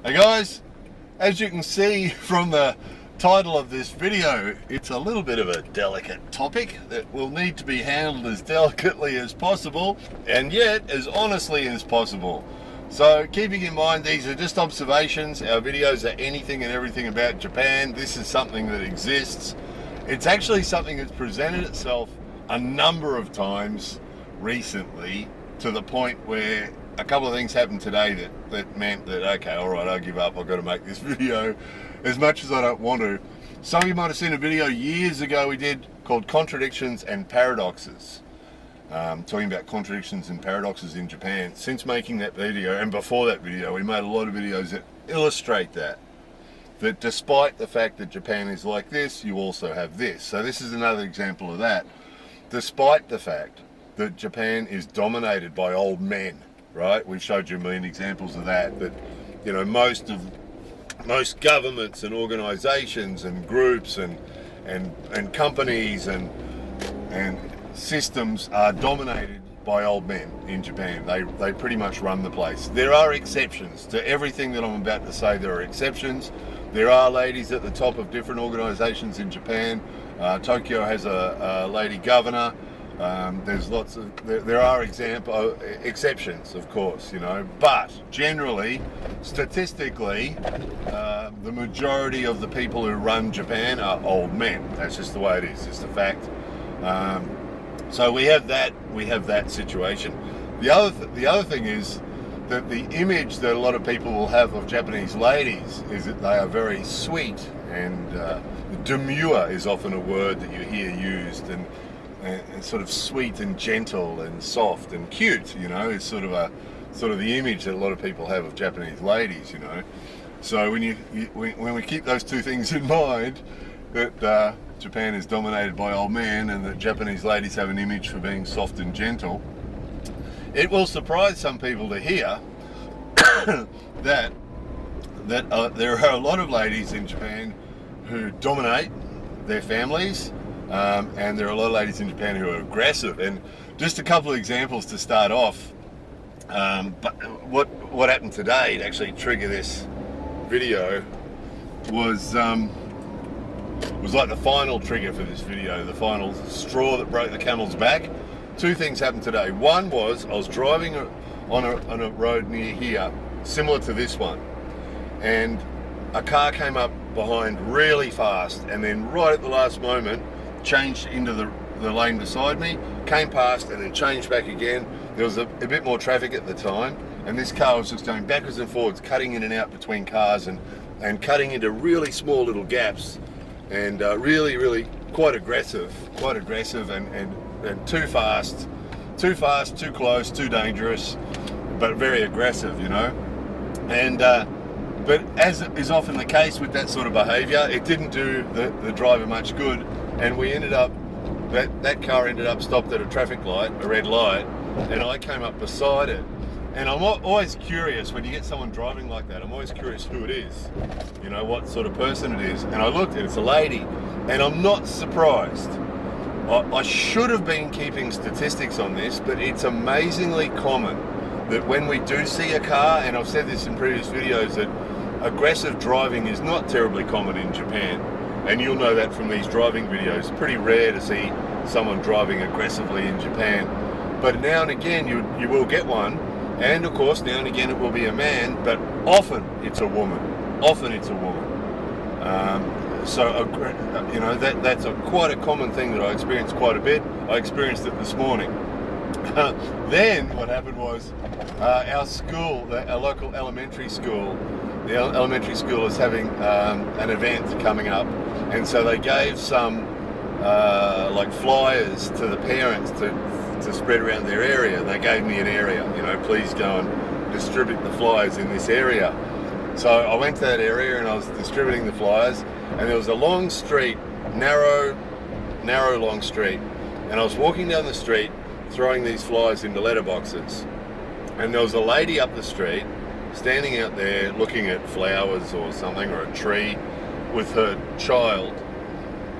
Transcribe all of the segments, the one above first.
Hey guys, as you can see from the title of this video, it's a little bit of a delicate topic that will need to be handled as delicately as possible and yet as honestly as possible. So keeping in mind these are just observations, our videos are anything and everything about Japan. This is something that exists. It's actually something that's presented itself a number of times recently, to the point where a couple of things happened today that meant that, okay, all right, I give up, I've got to make this video, as much as I don't want to. Some of you might have seen a video years ago we did called Contradictions and Paradoxes, talking about contradictions and paradoxes in Japan. Since making that video, and before that video, we made a lot of videos that illustrate that despite the fact that Japan is like this, you also have this. So this is another example of that. Despite the fact that Japan is dominated by old men, right? We've showed you a million examples of that. That, you know, most governments and organisations and groups and companies and systems are dominated by old men in Japan. They pretty much run the place. There are exceptions to everything that I'm about to say. There are exceptions. There are ladies at the top of different organisations in Japan. Tokyo has a lady governor. There's lots of, there are exceptions, of course, you know, but generally, statistically, the majority of the people who run Japan are old men. That's just the way it is, just a fact. So we have that situation. The other thing is that the image that a lot of people will have of Japanese ladies is that they are very sweet, and demure is often a word that you hear used, and sort of sweet and gentle and soft and cute, you know, is sort of the image that a lot of people have of Japanese ladies, you know. So when we keep those two things in mind, that Japan is dominated by old men and that Japanese ladies have an image for being soft and gentle, it will surprise some people to hear that there are a lot of ladies in Japan who dominate their families. And there are a lot of ladies in Japan who are aggressive. And just a couple of examples to start off. But what happened today to actually trigger this video was like the final trigger for this video, the final straw that broke the camel's back. Two things happened today. One was I was driving on a road near here, similar to this one, and a car came up behind really fast, and then right at the last moment changed into the lane beside me, came past and then changed back again. There was a bit more traffic at the time, and this car was just going backwards and forwards, cutting in and out between cars and cutting into really small little gaps, and really quite aggressive and too fast, too close, too dangerous, but very aggressive, you know. And but as is often the case with that sort of behaviour, it didn't do the driver much good. And we ended up, that car ended up stopped at a traffic light, a red light, and I came up beside it. And I'm always curious, when you get someone driving like that, I'm always curious who it is, you know, what sort of person it is. And I looked, and it's a lady, and I'm not surprised. I should have been keeping statistics on this, but it's amazingly common that when we do see a car, and I've said this in previous videos, that aggressive driving is not terribly common in Japan. And you'll know that from these driving videos. Pretty rare to see someone driving aggressively in Japan. But now and again you will get one, and of course now and again it will be a man, but often it's a woman. Often it's a woman. So you know, that's quite a common thing that I experience quite a bit. I experienced it this morning. Then what happened was our school, our local elementary school, the elementary school is having an event coming up, and so they gave some like flyers to the parents to spread around their area. They gave me an area, you know, please go and distribute the flyers in this area. So I went to that area and I was distributing the flyers, and there was a long street, narrow long street, and I was walking down the street throwing these flyers into letterboxes, and there was a lady up the street standing out there looking at flowers or something, or a tree, with her child.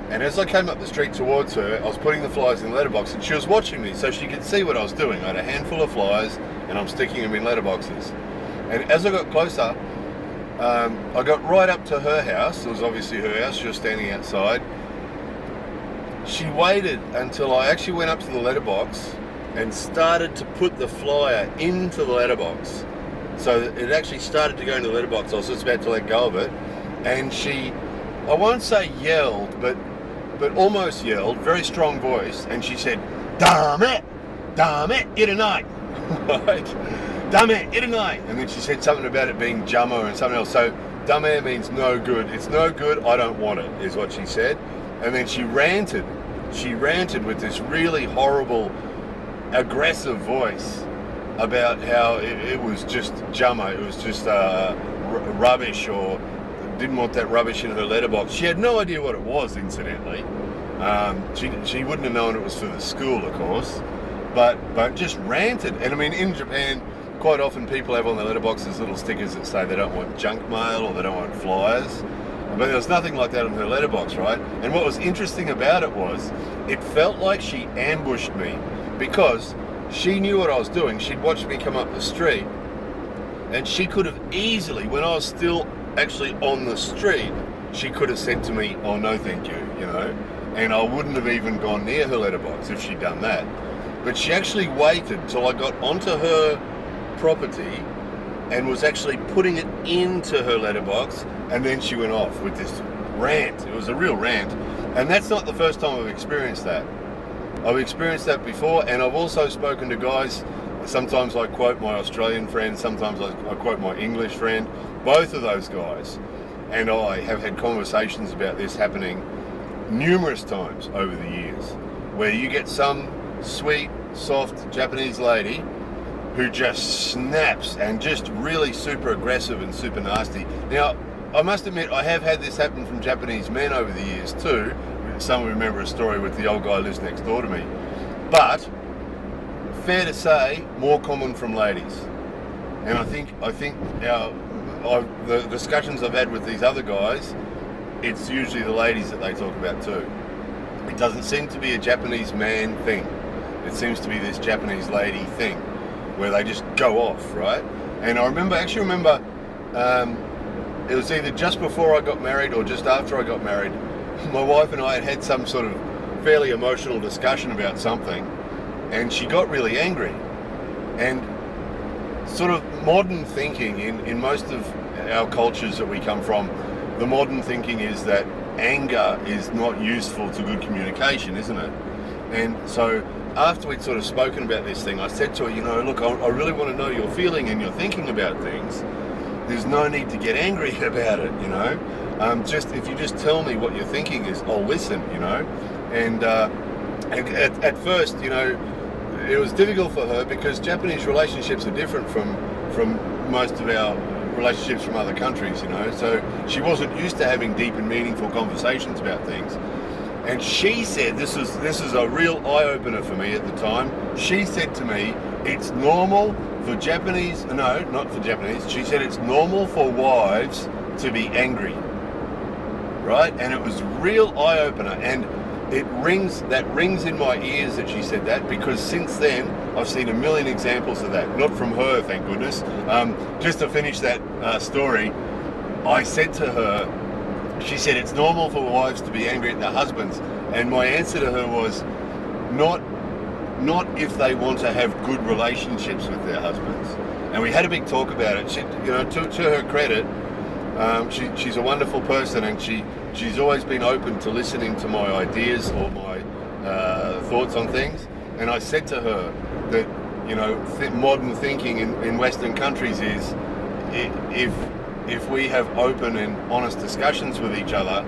And as I came up the street towards her, I was putting the flyers in the letterbox, and she was watching me so she could see what I was doing. I had a handful of flyers and I'm sticking them in letterboxes. And as I got closer, I got right up to her house. It was obviously her house. She was standing outside. She waited until I actually went up to the letterbox and started to put the flyer into the letterbox. So it actually started to go into the letterbox. I was just about to let go of it. And she, I won't say yelled, but almost yelled, very strong voice. And she said, damn it, here tonight. Right? Damn it, here tonight. And then she said something about it being jummo and something else. So damn it means no good. It's no good, I don't want it, is what she said. And then she ranted. She ranted with this really horrible, aggressive voice about how it was just jummo, it was just rubbish, or didn't want that rubbish in her letterbox. She had no idea what it was, incidentally. She wouldn't have known it was for the school, of course, but just ranted. And I mean, in Japan, quite often people have on their letterboxes little stickers that say they don't want junk mail or they don't want flyers. But there was nothing like that on her letterbox, right? And what was interesting about it was, it felt like she ambushed me, because she knew what I was doing. She'd watched me come up the street, and she could have easily, when I was still actually on the street, she could have said to me, oh no thank you, you know, and I wouldn't have even gone near her letterbox if she'd done that. But she actually waited till I got onto her property and was actually putting it into her letterbox, and then she went off with this rant. It was a real rant, and that's not the first time I've experienced that. I've experienced that before, and I've also spoken to guys. Sometimes I quote my Australian friend, sometimes I quote my English friend. Both of those guys and I have had conversations about this happening numerous times over the years, where you get some sweet, soft Japanese lady who just snaps and just really super aggressive and super nasty. Now, I must admit, I have had this happen from Japanese men over the years too. Some remember a story with the old guy who lives next door to me. But, fair to say, more common from ladies. And I think the discussions I've had with these other guys, it's usually the ladies that they talk about too. It doesn't seem to be a Japanese man thing. It seems to be this Japanese lady thing, where they just go off, right? And I actually remember, it was either just before I got married or just after I got married. My wife and I had had some sort of fairly emotional discussion about something, and she got really angry. And sort of modern thinking in most of our cultures that we come from, the modern thinking is that anger is not useful to good communication, isn't it? And so after we'd sort of spoken about this thing, I said to her, you know, look, I really want to know your feeling and your thinking about things. There's no need to get angry about it, you know. Just if you just tell me what your thinking is, I'll listen, you know. And at first, you know, it was difficult for her because Japanese relationships are different from most of our relationships from other countries, you know. So she wasn't used to having deep and meaningful conversations about things. And she said, this is a real eye-opener for me at the time. She said to me, it's normal for Japanese, no, not for Japanese. She said it's normal for wives to be angry, right? And it was real eye-opener, and that rings in my ears that she said that, because since then I've seen a million examples of that. Not from her, thank goodness. Just to finish that story, I said to her, she said it's normal for wives to be angry at their husbands, and my answer to her was, not if they want to have good relationships with their husbands. And we had a big talk about it. She, you know, to her credit, she's a wonderful person, and she's always been open to listening to my ideas or my thoughts on things. And I said to her that, you know, modern thinking in Western countries is, if we have open and honest discussions with each other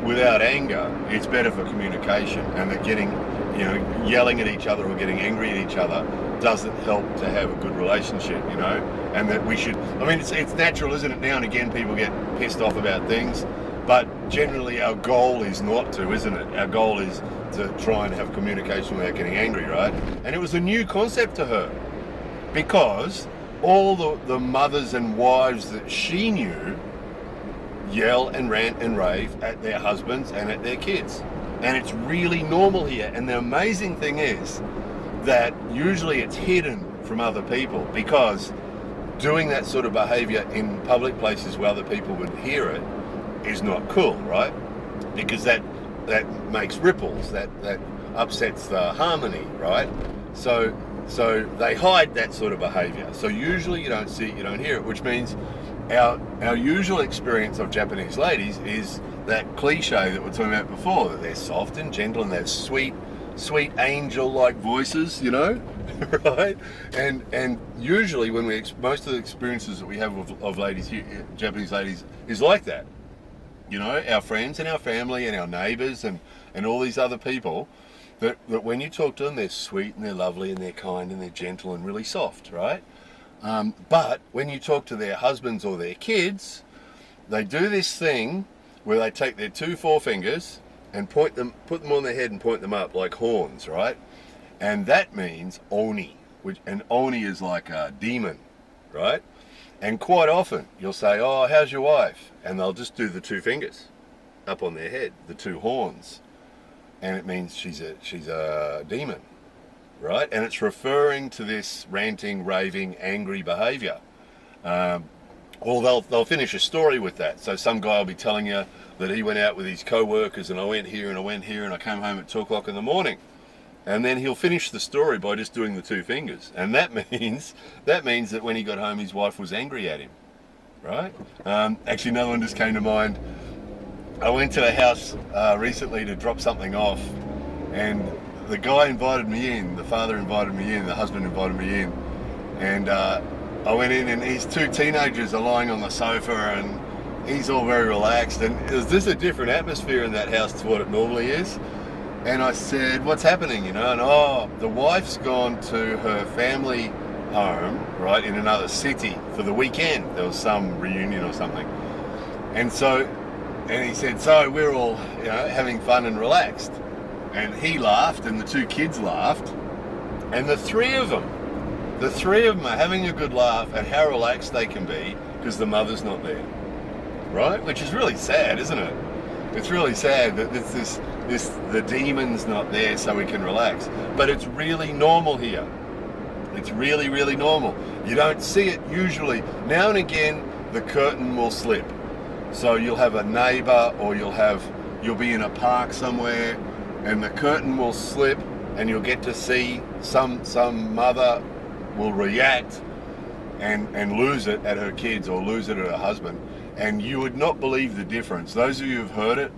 without anger, it's better for communication, and that getting, you know, yelling at each other or getting angry at each other doesn't help to have a good relationship, you know. And that we should, I mean, it's natural, isn't it? Now and again people get pissed off about things, but generally our goal is not to, isn't it? Our goal is to try and have communication without getting angry, right? And it was a new concept to her, because all the mothers and wives that she knew yell and rant and rave at their husbands and at their kids. And it's really normal here. And the amazing thing is that usually it's hidden from other people, because doing that sort of behavior in public places where other people would hear it is not cool, right? Because that makes ripples, that upsets the harmony, right? So they hide that sort of behavior. So usually you don't see it, you don't hear it, which means our usual experience of Japanese ladies is that cliche that we were talking about before, that they're soft and gentle and they have sweet angel-like voices, you know, right? And usually when most of the experiences that we have of ladies here, Japanese ladies, is like that. You know, our friends and our family and our neighbours and all these other people, that when you talk to them, they're sweet and they're lovely and they're kind and they're gentle and really soft, right? But when you talk to their husbands or their kids, they do this thing where they take their 2 forefingers and put them on their head and point them up like horns, right? And that means oni, and oni is like a demon, right? And quite often you'll say, "Oh, how's your wife?" And they'll just do the 2 fingers up on their head, the 2 horns, and it means she's a demon, right? And it's referring to this ranting, raving, angry behaviour. Or they'll finish a story with that. So some guy will be telling you that he went out with his co-workers and I went here and I went here and I came home at 2 o'clock in the morning. And then he'll finish the story by just doing the 2 fingers. And that means that when he got home, his wife was angry at him, right? Actually, another one just came to mind. I went to a house recently to drop something off, and the guy invited me in, the father invited me in, the husband invited me in, and I went in and his 2 teenagers are lying on the sofa and he's all very relaxed, and there's just a different atmosphere in that house to what it normally is. And I said, "What's happening?" You know, and the wife's gone to her family home, right, in another city for the weekend. There was some reunion or something. And he said, "So we're all, you know, having fun and relaxed." And he laughed and the 2 kids laughed. And the three of them are having a good laugh at how relaxed they can be because the mother's not there, right? Which is really sad, isn't it? It's really sad that the demon's not there so we can relax. But it's really normal here. It's really, really normal. You don't see it usually. Now and again, the curtain will slip. So you'll have a neighbour or you'll be in a park somewhere and the curtain will slip and you'll get to see some mother will react and lose it at her kids or lose it at her husband. And you would not believe the difference. Those of you who've heard it,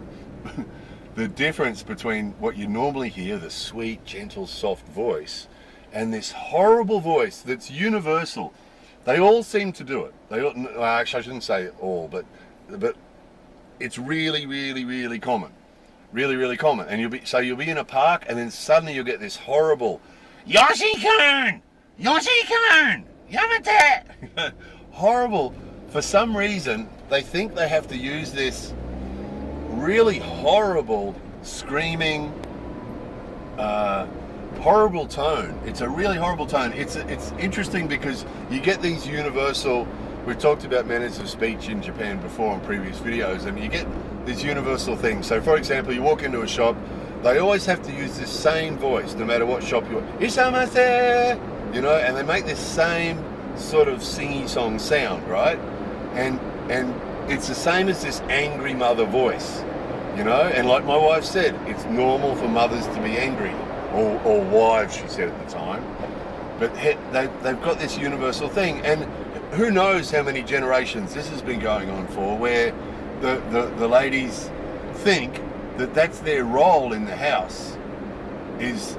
the difference between what you normally hear, the sweet, gentle, soft voice, and this horrible voice that's universal. They all seem to do it. Well, actually, I shouldn't say all, but it's really, really, really common. Really, really common. And you'll be in a park, and then suddenly you'll get this horrible Yoshi-kun! Yoshi-kun! Yamate! Horrible. For some reason, they think they have to use this really horrible, screaming, horrible tone. It's a really horrible tone. It's interesting because you get these universal. We've talked about manners of speech in Japan before on previous videos, and you get these universal things. So, for example, you walk into a shop, they always have to use this same voice, no matter what shop you're. Isamase, you know, and they make this same sort of singy song sound, right? And it's the same as this angry mother voice, you know. And like my wife said, it's normal for mothers to be angry, or wives, she said at the time. But they've got this universal thing, and who knows how many generations this has been going on for, where the ladies think that that's their role in the house, is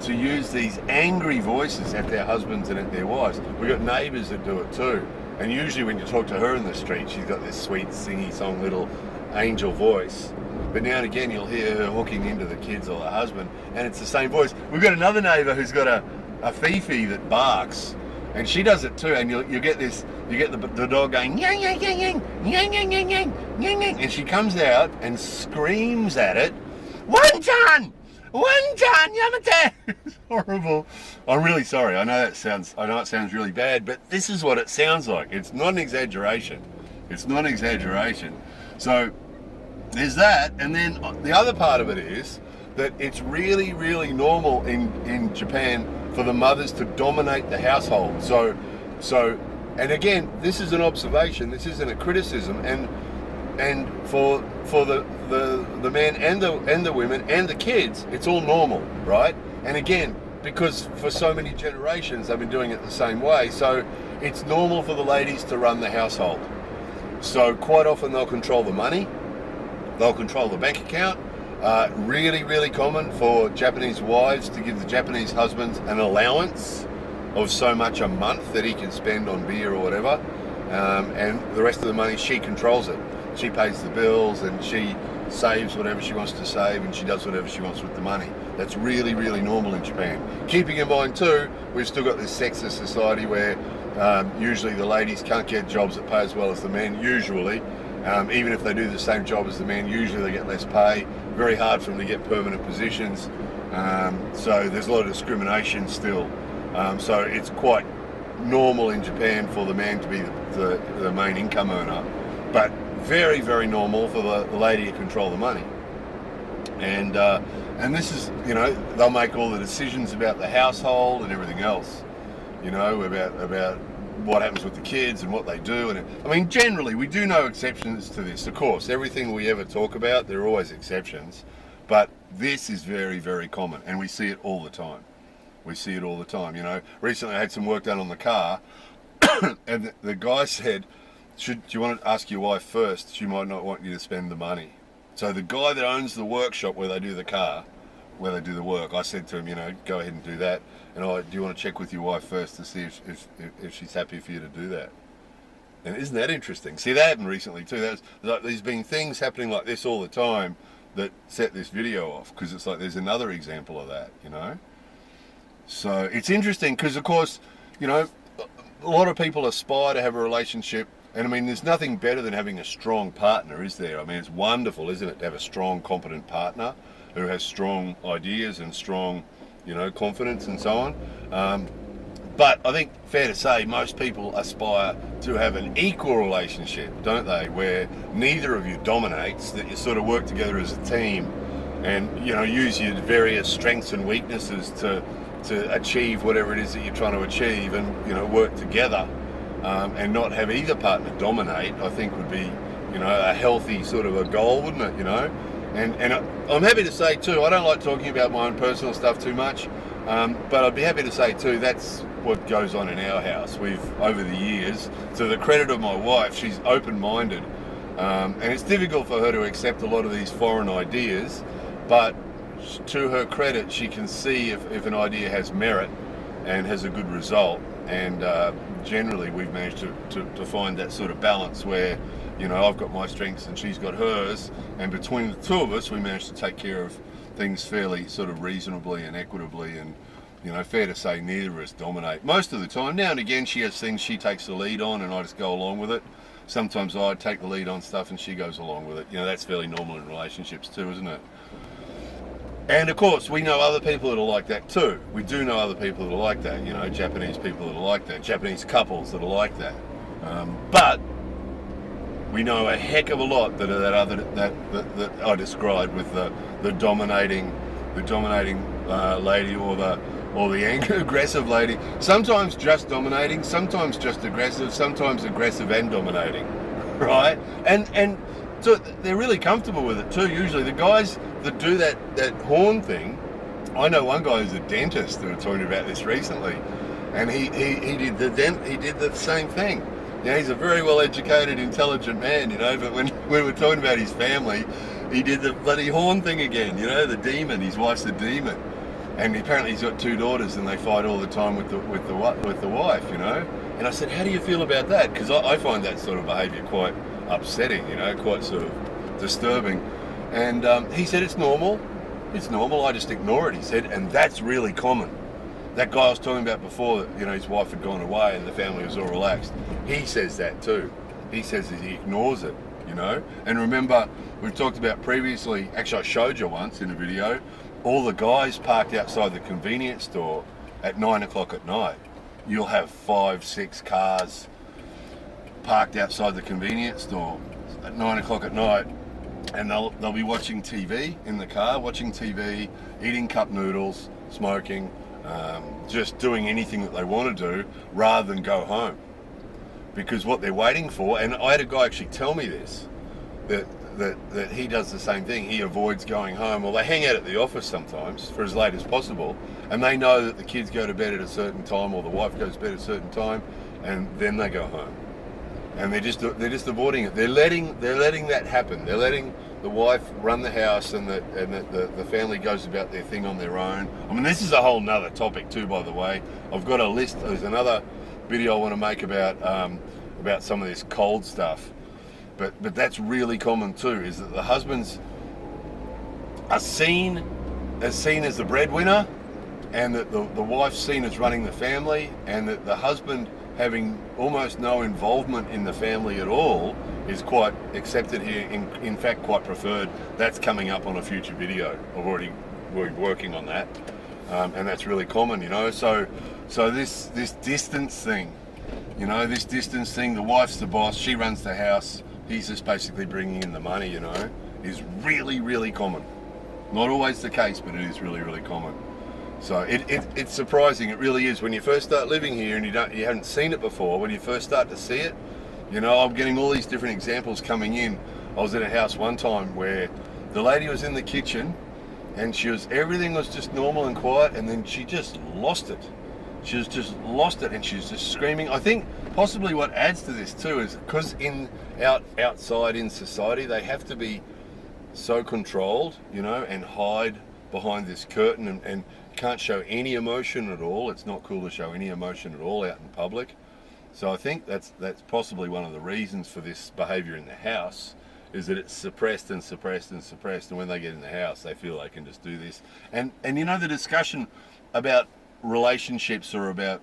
to use these angry voices at their husbands and at their wives. We've got neighbours that do it too. And usually when you talk to her in the street, she's got this sweet, singy song little angel voice. But now and again, you'll hear her hooking into the kids or the husband, and it's the same voice. We've got another neighbour who's got a Fifi that barks, and she does it too. And you get the dog going yang yang yang yang yang yang yang yang yang yang, and she comes out and screams at it, "One-chan! One-chan, Yamate!" It's horrible. I'm really sorry. I know it sounds really bad, but this is what it sounds like. It's not an exaggeration. It's not an exaggeration. So there's that, and then the other part of it is that it's really, really normal in Japan for the mothers to dominate the household. So So, and again, this is an observation. This isn't a criticism. And for the men and the women and the kids, it's all normal, right? And again, because for so many generations they've been doing it the same way, so it's normal for the ladies to run the household. So quite often they'll control the money, they'll control the bank account. Really, really common for Japanese wives to give the Japanese husbands an allowance of so much a month that he can spend on beer or whatever, and the rest of the money, she controls it. She pays the bills and she saves whatever she wants to save, and she does whatever she wants with the money. That's really, really normal in Japan. Keeping in mind too, we've still got this sexist society where usually the ladies can't get jobs that pay as well as the men, usually. Even if they do the same job as the men, usually they get less pay. Very hard for them to get permanent positions. So there's a lot of discrimination still. So it's quite normal in Japan for the man to be the main income earner. But very, very normal for the lady to control the money. And this is, they'll make all the decisions about the household and everything else, about what happens with the kids and what they do. And I mean, generally, we do know exceptions to this. Of course, everything we ever talk about, there are always exceptions. But this is very, very common, and we see it all the time. We see it all the time. Recently I had some work done on the car, and the guy said, do you want to ask your wife first? She might not want you to spend the money. So the guy that owns the workshop where they do the car, where they do the work, I said to him, go ahead and do that. And do you want to check with your wife first to see if she's happy for you to do that? And isn't that interesting? See, that happened recently too. There's been things happening like this all the time that set this video off, because it's like there's another example of that, So it's interesting because, of course, a lot of people aspire to have a relationship. And I mean, there's nothing better than having a strong partner, is there? I mean, it's wonderful, isn't it, to have a strong, competent partner who has strong ideas and strong, confidence and so on. But I think fair to say most people aspire to have an equal relationship, don't they? Where neither of you dominates, that you sort of work together as a team and, use your various strengths and weaknesses to achieve whatever it is that you're trying to achieve, and, work together. And not have either partner dominate, I think would be, a healthy sort of a goal, wouldn't it, And I'm happy to say too, I don't like talking about my own personal stuff too much, but I'd be happy to say too, that's what goes on in our house. We've, over the years, to the credit of my wife, she's open-minded, and it's difficult for her to accept a lot of these foreign ideas, but to her credit, she can see if an idea has merit and has a good result. And generally we've managed to find that sort of balance where, I've got my strengths and she's got hers, and between the two of us we managed to take care of things fairly sort of reasonably and equitably, and fair to say neither of us dominate most of the time. Now and again she has things she takes the lead on and I just go along with it. Sometimes I take the lead on stuff and she goes along with it. That's fairly normal in relationships too, isn't it? And of course, we know other people that are like that too. We do know other people that are like that, Japanese people that are like that, Japanese couples that are like that. But we know a heck of a lot that are that I described with the dominating lady or the angry, aggressive lady. Sometimes just dominating, sometimes just aggressive, sometimes aggressive and dominating, right? And so they're really comfortable with it too. Usually the guys that do that horn thing, I know one guy who's a dentist that was talking about this recently, and he did the same thing. He's a very well educated, intelligent man, but when we were talking about his family, he did the bloody horn thing again, the demon. His wife's a demon, and apparently he's got 2 daughters and they fight all the time with the wife, And I said, how do you feel about that? Because I find that sort of behaviour quite upsetting, quite sort of disturbing. And he said, it's normal, I just ignore it, he said, and that's really common. That guy I was talking about before, that his wife had gone away and the family was all relaxed, he says that too. He says that he ignores it, And remember, we've talked about previously, actually I showed you once in a video, all the guys parked outside the convenience store at 9 o'clock at night. You'll have 5, 6 cars parked outside the convenience store at 9 o'clock at night, and they'll be watching TV in the car, watching TV, eating cup noodles, smoking, just doing anything that they want to do rather than go home. Because what they're waiting for, and I had a guy actually tell me this, that he does the same thing. He avoids going home, or they hang out at the office sometimes for as late as possible, and they know that the kids go to bed at a certain time, or the wife goes to bed at a certain time, and then they go home. And they're just avoiding it. They're letting that happen. They're letting the wife run the house, and the family goes about their thing on their own. I mean, this is a whole nother topic too, by the way. I've got a list. There's another video I want to make about some of this cold stuff. But that's really common too, is that the husbands are seen as the breadwinner, and that the wife's seen as running the family, and that the husband having almost no involvement in the family at all is quite accepted here, in fact quite preferred. That's coming up on a future video. We're working on that, and that's really common, you know. So this distance thing, you know, the wife's the boss, she runs the house, he's just basically bringing in the money, you know, is really, really common. Not always the case, but it is really, really common. So it's surprising, it really is. When you first start living here and you haven't seen it before, when you first start to see it, you know, I'm getting all these different examples coming in. I was in a house one time where the lady was in the kitchen and everything was just normal and quiet, and then she just lost it. She was just lost it, and she's just screaming. I think possibly what adds to this too is because outside in society they have to be so controlled, you know, and hide behind this curtain and can't show any emotion at all. It's not cool to show any emotion at all out in public. So I think that's possibly one of the reasons for this behaviour in the house, is that it's suppressed and suppressed and suppressed, and when they get in the house they feel they can just do this. And you know, the discussion about relationships or about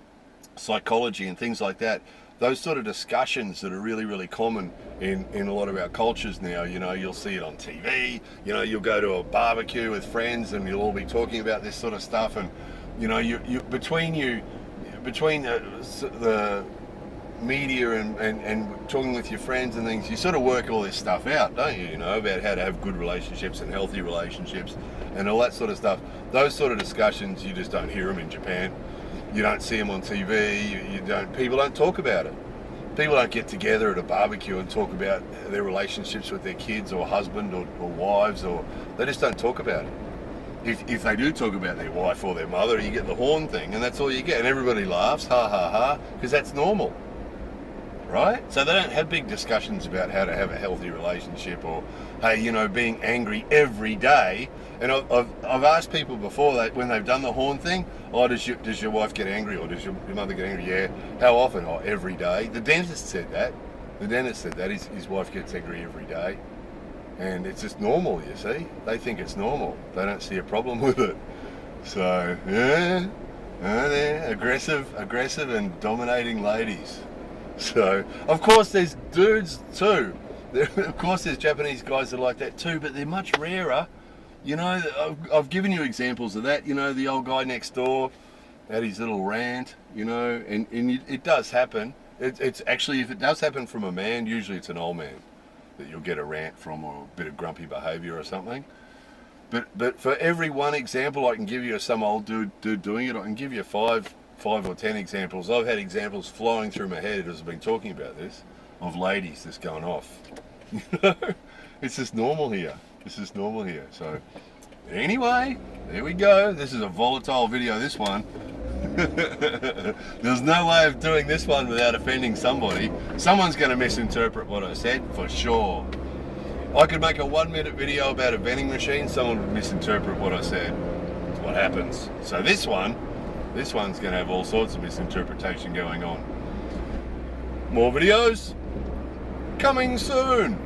psychology and things like that, those sort of discussions that are really, really common in a lot of our cultures now, you know, you'll see it on TV, you know, you'll go to a barbecue with friends and you'll all be talking about this sort of stuff, and you know, between the media and talking with your friends and things, you sort of work all this stuff out, don't you? You know, about how to have good relationships and healthy relationships and all that sort of stuff. Those sort of discussions, you just don't hear them in Japan. You don't see them on TV. People don't talk about it. People don't get together at a barbecue and talk about their relationships with their kids or husband or wives, or they just don't talk about it. If they do talk about their wife or their mother, you get the horn thing, and that's all you get, and everybody laughs, ha ha ha, because that's normal, right? So they don't have big discussions about how to have a healthy relationship, or hey, you know, being angry every day. And I've asked people before that when they've done the horn thing, oh, does your wife get angry, or does your mother get angry? Yeah. How often? Oh, every day. The dentist said that. His wife gets angry every day. And it's just normal, you see. They think it's normal. They don't see a problem with it. So, yeah, they're aggressive and dominating ladies. So, of course, there's dudes too. Of course, there's Japanese guys that are like that too, but they're much rarer. You know, I've given you examples of that. You know, the old guy next door had his little rant, you know, and it does happen. It's actually, if it does happen from a man, usually it's an old man that you'll get a rant from, or a bit of grumpy behaviour or something. But for every one example I can give you of some old dude doing it, I can give you five or 10 examples. I've had examples flying through my head as I've been talking about this, of ladies just going off. You know, it's just normal here. So anyway, there we go. This is a volatile video, this one. There's no way of doing this one without offending somebody. Someone's going to misinterpret what I said, for sure. I could make a 1-minute video about a vending machine, someone would misinterpret what I said. That's what happens. So this one's going to have all sorts of misinterpretation going on. More videos coming soon.